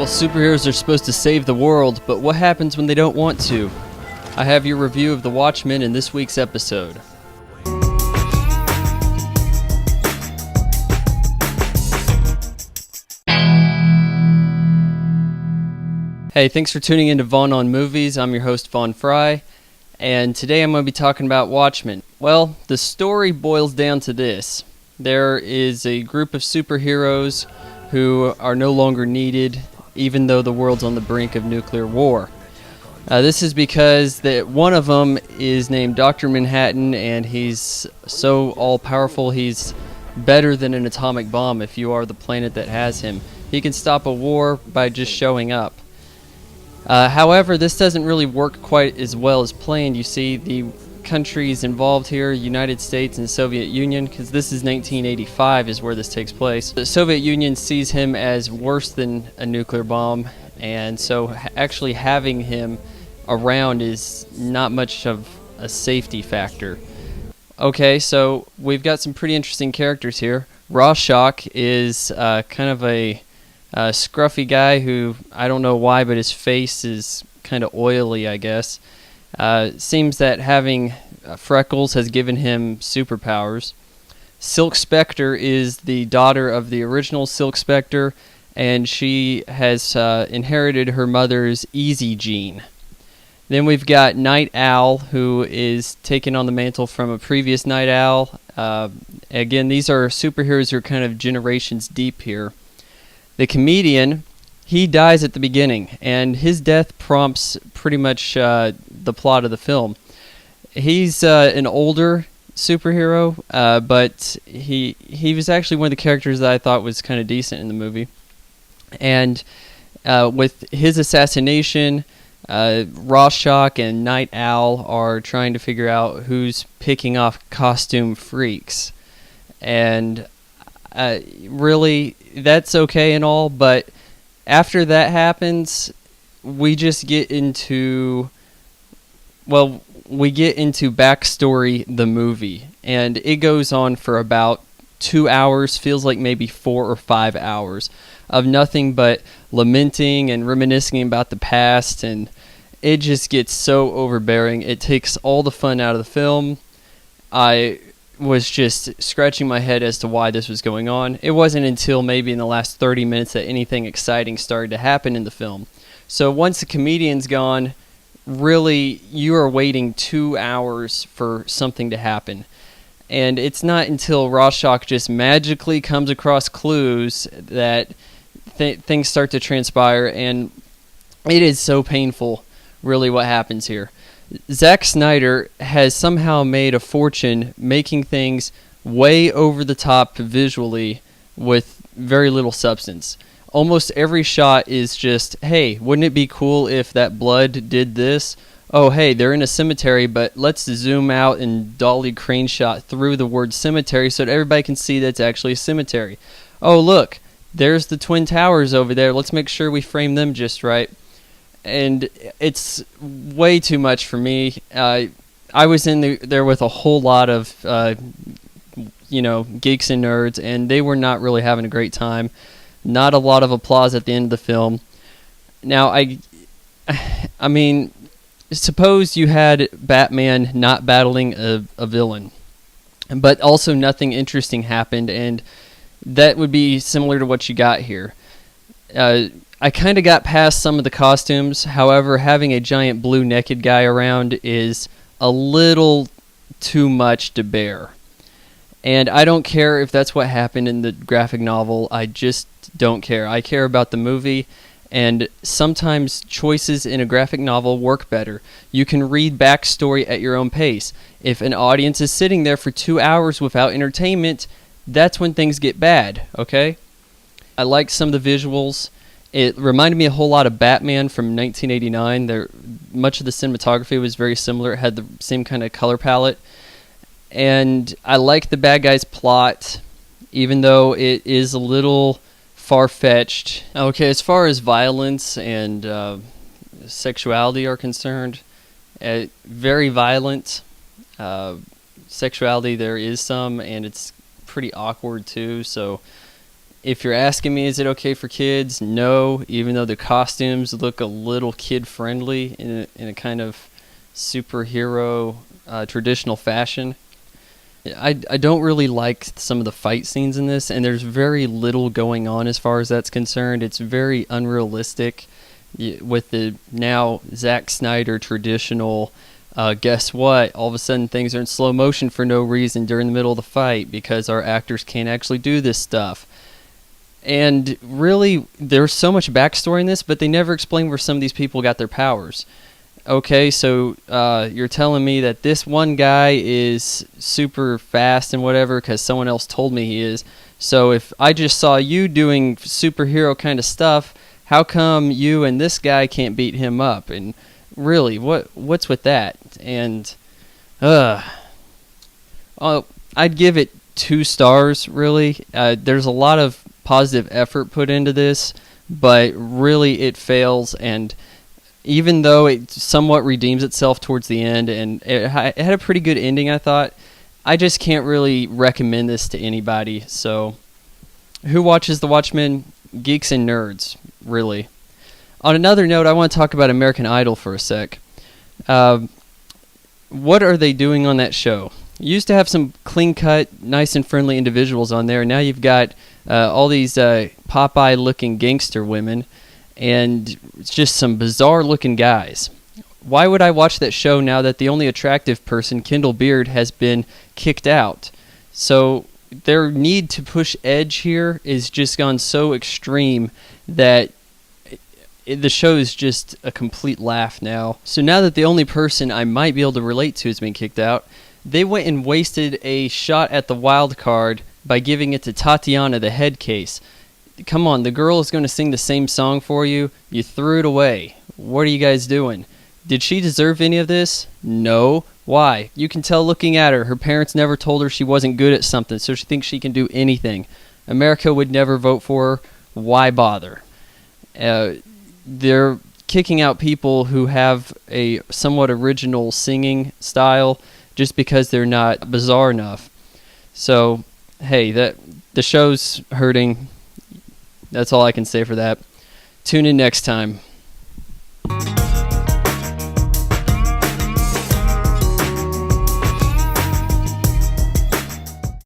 Well, superheroes are supposed to save the world, but what happens when they don't want to? I have your review of the Watchmen in this week's episode. Hey, thanks for tuning in to Vaughn on Movies. I'm your host, Vaughn Fry, and today I'm going to be talking about Watchmen. Well, the story boils down to this. There is a group of superheroes who are no longer needed, even though the world's on the brink of nuclear war. This is because one of them is named Dr. Manhattan, and he's so all-powerful, he's better than an atomic bomb if you are the planet that has him. He can stop a war by just showing up. However, this doesn't really work quite as well as planned. You see, the countries involved here, United States and Soviet Union, because this is 1985 is where this takes place. The Soviet Union sees him as worse than a nuclear bomb, and so actually having him around is not much of a safety factor. Okay, so we've got some pretty interesting characters here. Rorschach is kind of a scruffy guy who, I don't know why, but his face is kind of oily, I guess. Seems that having freckles has given him superpowers. Silk Spectre is the daughter of the original Silk Spectre, and she has inherited her mother's Easy gene. Then we've got Night Owl, who is taking on the mantle from a previous Night Owl. Again, these are superheroes who are kind of generations deep here. The Comedian, he dies at the beginning, and his death prompts pretty much the plot of the film. He's an older superhero, but he was actually one of the characters that I thought was kind of decent in the movie. And with his assassination, Rorschach and Night Owl are trying to figure out who's picking off costume freaks. And really, that's okay and all, but after that happens, we just get into, Backstory, the movie, and it goes on for about 2 hours, feels like maybe 4 or 5 hours, of nothing but lamenting and reminiscing about the past, and it just gets so overbearing. It takes all the fun out of the film. I was just scratching my head as to why this was going on. It wasn't until maybe in the last 30 minutes that anything exciting started to happen in the film. So once the Comedian's gone, really, you are waiting 2 hours for something to happen. And it's not until Rorschach just magically comes across clues that things start to transpire, and it is so painful, really, what happens here. Zack Snyder has somehow made a fortune making things way over the top visually with very little substance. Almost every shot is just, hey, wouldn't it be cool if that blood did this? Oh, hey, they're in a cemetery, but let's zoom out and dolly crane shot through the word cemetery so that everybody can see that it's actually a cemetery. Oh, look, there's the Twin Towers over there. Let's make sure we frame them just right. And it's way too much for me. I was in there with a whole lot of, geeks and nerds, and they were not really having a great time. Not a lot of applause at the end of the film. Now, I mean, suppose you had Batman not battling a villain, but also nothing interesting happened, and that would be similar to what you got here. I kind of got past some of the costumes. However, having a giant blue naked guy around is a little too much to bear. And I don't care if that's what happened in the graphic novel. I just don't care. I care about the movie, and sometimes choices in a graphic novel work better. You can read backstory at your own pace. If an audience is sitting there for 2 hours without entertainment, that's when things get bad, okay? I like some of the visuals. It reminded me a whole lot of Batman from 1989. Much of the cinematography was very similar. It had the same kind of color palette. And I like the bad guy's plot, even though it is a little far-fetched. Okay, as far as violence and sexuality are concerned, very violent. Sexuality, there is some, and it's pretty awkward too, so If you're asking me, is it okay for kids? No, even though the costumes look a little kid-friendly in a kind of superhero traditional fashion. I don't really like some of the fight scenes in this, and there's very little going on as far as that's concerned. It's very unrealistic with the now Zack Snyder traditional, guess what, all of a sudden things are in slow motion for no reason during the middle of the fight because our actors can't actually do this stuff. And really, there's so much backstory in this, but they never explain where some of these people got their powers. Okay, so you're telling me that this one guy is super fast and whatever because someone else told me he is. So if I just saw you doing superhero kind of stuff, how come you and this guy can't beat him up? And really, what's with that? And I'd give it 2 stars, really. There's a lot of positive effort put into this, but really it fails. And even though it somewhat redeems itself towards the end, and it had a pretty good ending, I thought, I just can't really recommend this to anybody. So who watches The Watchmen? Geeks and nerds, really. On another note, I want to talk about American Idol for a sec. What are they doing on that show? You used to have some clean-cut, nice and friendly individuals on there. Now you've got all these Popeye-looking gangster women, and it's just some bizarre-looking guys. Why would I watch that show now that the only attractive person, Kendall Beard, has been kicked out? So their need to push edge here is just gone so extreme that the show is just a complete laugh now. So now that the only person I might be able to relate to has been kicked out, they went and wasted a shot at the wild card by giving it to Tatiana, the head case. Come on, the girl is going to sing the same song for you. You threw it away. What are you guys doing? Did she deserve any of this? No. Why? You can tell looking at her. Her parents never told her she wasn't good at something, so she thinks she can do anything. America would never vote for her. Why bother? They're kicking out people who have a somewhat original singing style just because they're not bizarre enough. So, hey, the show's hurting. That's all I can say for that. Tune in next time.